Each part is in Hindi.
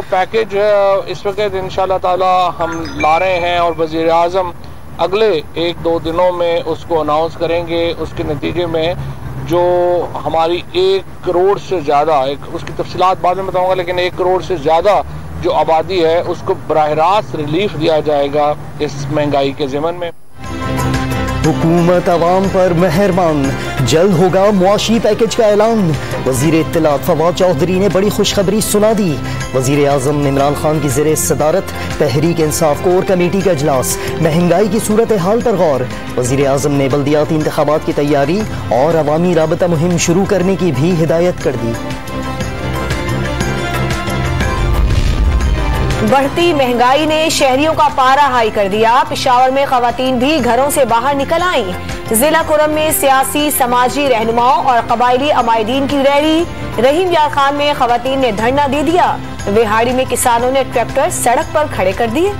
पैकेज इस वक्त इंशाल्लाह ताला हम ला रहे हैं और वज़ीर आज़म अगले 1-2 दिनों में उसको अनाउंस करेंगे। उसके नतीजे में जो हमारी 1 करोड़ से ज़्यादा, उसकी तफसीलात बाद में बताऊंगा, लेकिन 1 करोड़ से ज़्यादा जो आबादी है उसको बराह रास्त रिलीफ दिया जाएगा इस महंगाई के ज़िमन में। हुकूमत अवाम पर मेहरबान, जल्द होगा मुआशी पैकेज का ऐलान। वजीर इत्तलात फवाद चौधरी ने बड़ी खुशखबरी सुना दी। वजीर आज़म इमरान खान की ज़ेरे सदारत तहरीक इंसाफ कोर कमेटी का इजलास, महंगाई की सूरत हाल पर गौर। वजीर आज़म ने बल्दियाती इंतखाबात की तैयारी और अवामी राबता मुहिम शुरू करने की भी हिदायत कर दी। बढ़ती महंगाई ने शहरियों का पारा हाई कर दिया। पेशावर में खवातीन भी घरों से बाहर निकल आईं। जिला कुरम में सियासी समाजी रहनुमाओं और कबायली अमायदीन की रैली। रहीम यार खान में खवातीन ने धरना दे दिया। विहाड़ी में किसानों ने ट्रैक्टर सड़क पर खड़े कर दिए।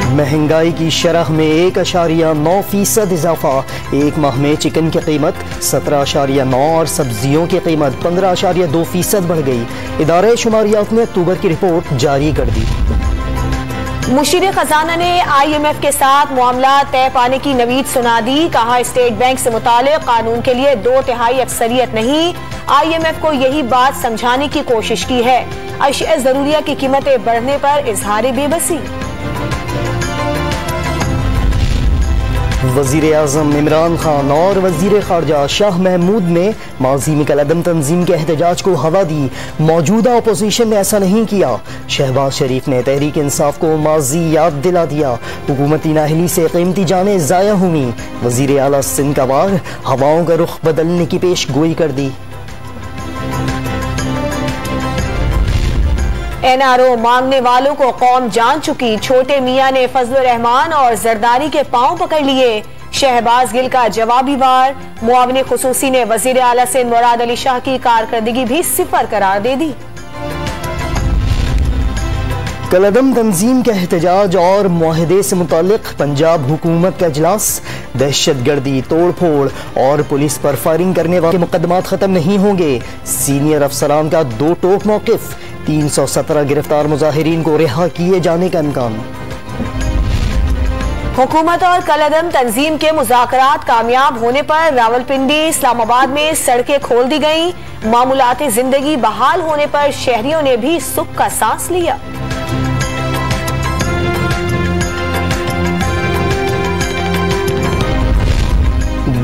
महंगाई की शरह में 1.9% इजाफा। एक माह में चिकन की कीमत 17.9 और सब्जियों की कीमत 15.2% बढ़ गई। इदारे शुमारियात ने अक्टूबर की रिपोर्ट जारी कर दी। मुशीर खजाना ने IMF के साथ मामला तय पाने की नवीद सुना दी। कहा, स्टेट बैंक से मुतालिक कानून के लिए 2/3 अक्सरियत नहीं। IMF को यही बात समझाने की कोशिश की है। अशिया जरूरिया की कीमतें बढ़ने पर इजहार बेबसी। वजीर आज़म इमरान खान और वजीर खारजा शाह महमूद ने माजी में कलअदम तंजीम के एहतजाज को हवा दी। मौजूदा अपोजिशन ने ऐसा नहीं किया। शहबाज शरीफ ने तहरीक इंसाफ को माजी याद दिला दिया। हुकूमती नाहली से कीमती जानें ज़ाया हुई। वजीर आला सिंध का वार, हवाओं का रुख बदलने की पेश गोई कर दी। NRO मांगने वालों को कौम जान चुकी। छोटे मियां ने फजलुर रहमान और जरदारी के पांव पकड़ लिए। शहबाज गिल का जवाबी वार। मुआविन खुसूसी ने वजीर आला से मुराद अली शाह की कारकर्दगी भी सिफर करार दे दी। कलअदम तंजीम के एहतजाज और मुआहदे से मुतालिक पंजाब हुकूमत का इजलास। दहशतगर्दी, तोड़ फोड़ और पुलिस पर फायरिंग करने वाले मुकदमात खत्म नहीं होंगे। सीनियर अफसरान का 2 टोक मौकिफ। 317 गिरफ्तार मुजाहिरीन को रिहा किए जाने का इम्कान। हुकूमत और कलअदम तंजीम के मुज़ाकरात कामयाब होने पर रावलपिंडी, इस्लामाबाद में सड़कें खोल दी गईं। मामूलाती जिंदगी बहाल होने पर शहरियों ने भी सुख का सांस लिया।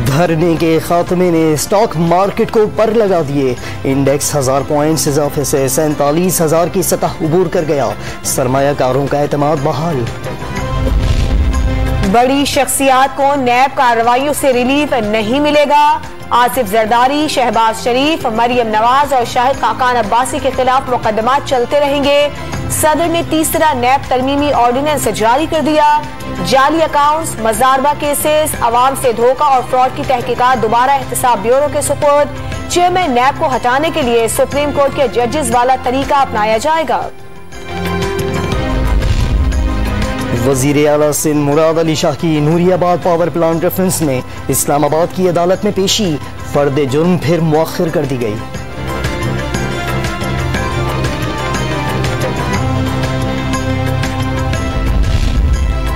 धरने के खात्मे ने स्टॉक मार्केट को पर लगा दिए। इंडेक्स 1000 पॉइंट्स इजाफे से 47,000 की सतह उबूर कर गया। सरमायाकारों का एतमाद बहाल। बड़ी शख्सियात को नैब कार्रवाइयों से रिलीफ नहीं मिलेगा। आसिफ जरदारी, शहबाज शरीफ, मरियम नवाज और शाहिद खाकान अब्बासी के खिलाफ मुकदमात चलते रहेंगे। सदर ने तीसरा नैब तरमीमी ऑर्डिनेंस जारी कर दिया। जाली अकाउंट्स, मजारबा केसेस, अवाम से धोखा और फ्रॉड की तहकीकात दोबारा एहतसाब ब्यूरो के सुपुर्द। चेयरमैन नैब को हटाने के लिए सुप्रीम कोर्ट के जजेस वाला तरीका अपनाया जाएगा। वजीर आला सिंध मुराद अली शाह की नूरियाबाद पावर प्लांट रेफरेंस में इस्लामाबाद की अदालत में पेशी। फर्द जुर्म फिर मुअख्खर कर दी गई।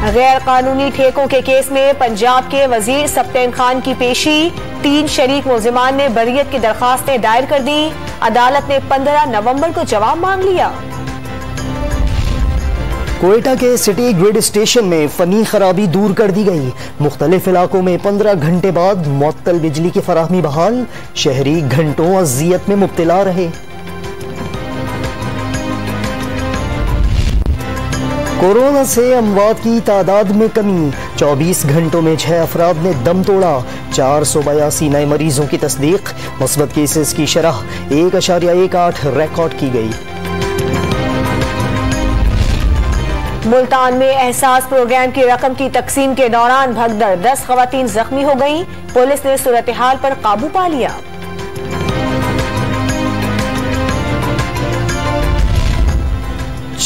गैर कानूनी ठेकों के केस में पंजाब के वजीर सप्तेन खान की पेशी। 3 शरीक मुल्जिमान ने बरियत की दरखास्तें दायर कर दी। अदालत ने 15 नवंबर को जवाब मांग लिया। कोयटा के सिटी ग्रिड स्टेशन में फनी खराबी दूर कर दी गई। मुख्तलिफ इलाकों में 15 घंटे बाद मुअत्तल बिजली की फराहमी बहाल। शहरी घंटों अजियत में मुब्तला रहे। कोरोना से अमवात की तादाद में कमी। 24 घंटों में 6 अफराद ने दम तोड़ा। 482 नए मरीजों की तस्दीक। मुस्बत केसेस की शरह 1.18 रिकॉर्ड की गई। मुल्तान में एहसास प्रोग्राम की रकम की तकसीम के दौरान भगदड़, 10 खवातीन जख्मी हो गईं। पुलिस ने सूरत हाल पर काबू पा लिया।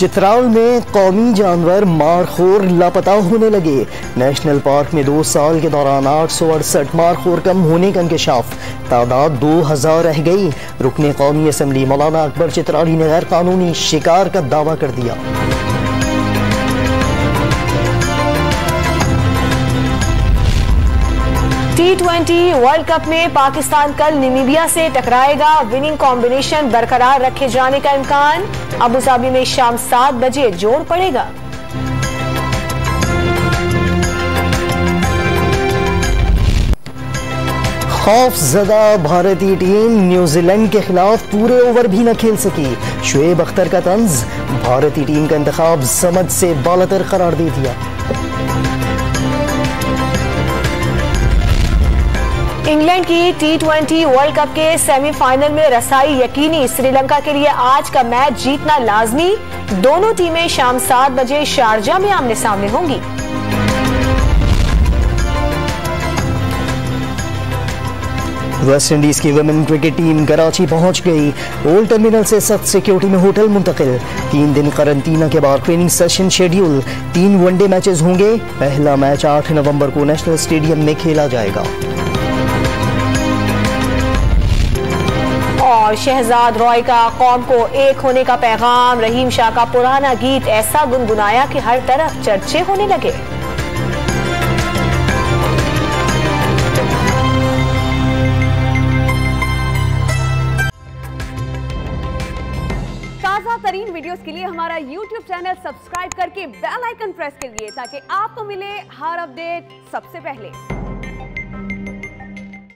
चित्राल में कौमी जानवर मारखोर लापता होने लगे। नेशनल पार्क में 2 साल के दौरान 868 मारखोर कम होने का इंकशाफ, तादाद 2000 रह गई। रुकने कौमी असम्बली मौलाना अकबर चित्राली ने गैर कानूनी शिकार का दावा कर दिया। T20 वर्ल्ड कप में पाकिस्तान कल नामीबिया से टकराएगा। विनिंग कॉम्बिनेशन बरकरार रखे जाने का इम्कान। अबुधाबी में शाम 7 बजे जोड़ पड़ेगा। खौफजदा भारतीय टीम न्यूजीलैंड के खिलाफ पूरे ओवर भी न खेल सकी। शुएब अख्तर का तंज, भारतीय टीम का इंतखाब समझ से बालातर करार दे दिया। इंग्लैंड की T20 वर्ल्ड कप के सेमीफाइनल में रसाई यकीनी। श्रीलंका के लिए आज का मैच जीतना लाजमी। दोनों टीमें शाम 7 बजे शारजा में आमने सामने होंगी। वेस्ट इंडीज की वुमेन क्रिकेट टीम कराची पहुंच गई। ओल्ड टर्मिनल से सख्त सिक्योरिटी में होटल मुंतकिल। 3 दिन करंटीना के बाद training session schedule. 3 one day matches होंगे। पहला मैच 8 नवंबर को नेशनल स्टेडियम में खेला जाएगा। और शहजाद रॉय का कौम को एक होने का पैगाम। रहीम शाह का पुराना गीत ऐसा गुनगुनाया कि हर तरफ चर्चे होने लगे। ताजा तरीन वीडियोस के लिए हमारा YouTube चैनल सब्सक्राइब करके बेल आइकन प्रेस करिए ताकि आपको मिले हर अपडेट सबसे पहले।